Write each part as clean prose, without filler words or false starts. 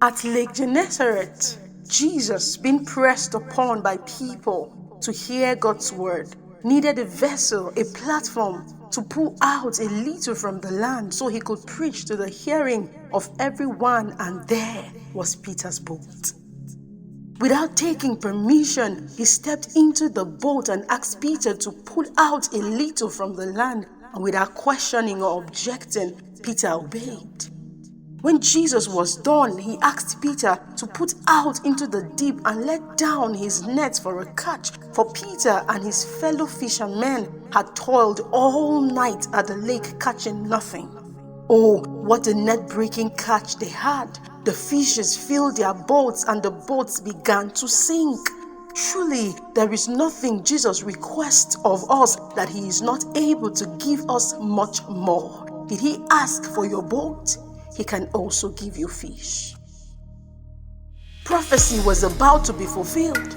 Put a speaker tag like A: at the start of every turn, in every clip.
A: At Lake Gennesaret, Jesus, being pressed upon by people to hear God's word, needed a vessel, a platform to pull out a little from the land so he could preach to the hearing of everyone, and there was Peter's boat. Without taking permission, he stepped into the boat and asked Peter to pull out a little from the land, and without questioning or objecting, Peter obeyed. When Jesus was done, he asked Peter to put out into the deep and let down his nets for a catch, for Peter and his fellow fishermen had toiled all night at the lake catching nothing. Oh, what a net-breaking catch they had! The fishes filled their boats and the boats began to sink. Truly, there is nothing Jesus requests of us that he is not able to give us much more. Did he ask for your boat? He can also give you fish. Prophecy was about to be fulfilled.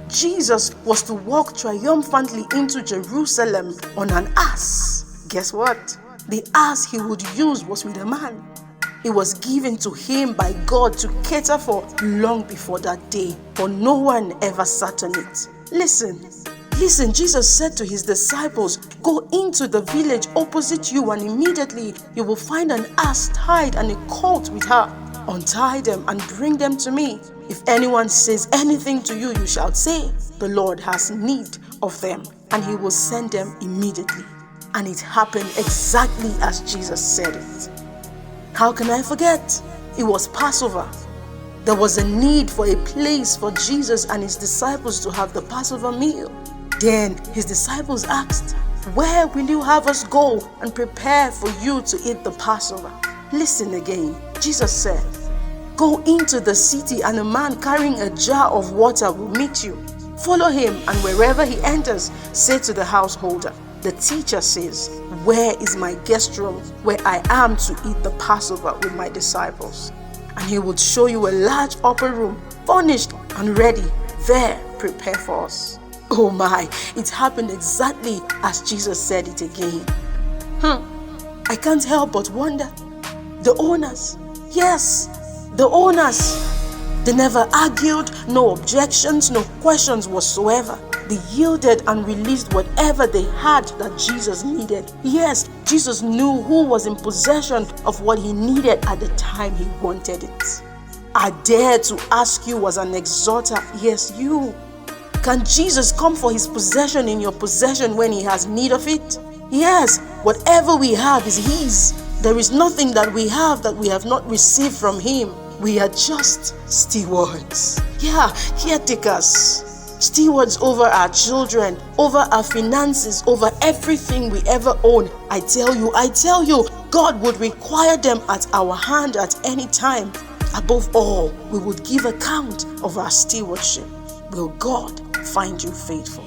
A: Jesus was to walk triumphantly into Jerusalem on an ass. Guess what? The ass he would use was with a man. It was given to him by God to cater for long before that day, for no one ever sat on it. Listen, Jesus said to his disciples, go into the village opposite you and immediately you will find an ass tied and a colt with her. Untie them and bring them to me. If anyone says anything to you, you shall say, the Lord has need of them, and he will send them immediately. And it happened exactly as Jesus said it. How can I forget? It was Passover. There was a need for a place for Jesus and his disciples to have the Passover meal. Then his disciples asked, where will you have us go and prepare for you to eat the Passover? Listen again. Jesus said, go into the city and a man carrying a jar of water will meet you. Follow him, and wherever he enters, say to the householder, the teacher says, where is my guest room where I am to eat the Passover with my disciples? And he would show you a large upper room, furnished and ready. There, prepare for us. Oh my, it happened exactly as Jesus said it again. I can't help but wonder. The owners, yes, the owners, they never argued, no objections, no questions whatsoever. They yielded and released whatever they had that Jesus needed. Yes, Jesus knew who was in possession of what he needed at the time he wanted it. I dare to ask you as an exhorter, yes, you. Can Jesus come for his possession in your possession when he has need of it? Yes, whatever we have is his. There is nothing that we have not received from him. We are just stewards. Yeah, caretakers. Stewards over our children, over our finances, over everything we ever own. I tell you, God would require them at our hand at any time. Above all, we would give account of our stewardship. Will God find you faithful?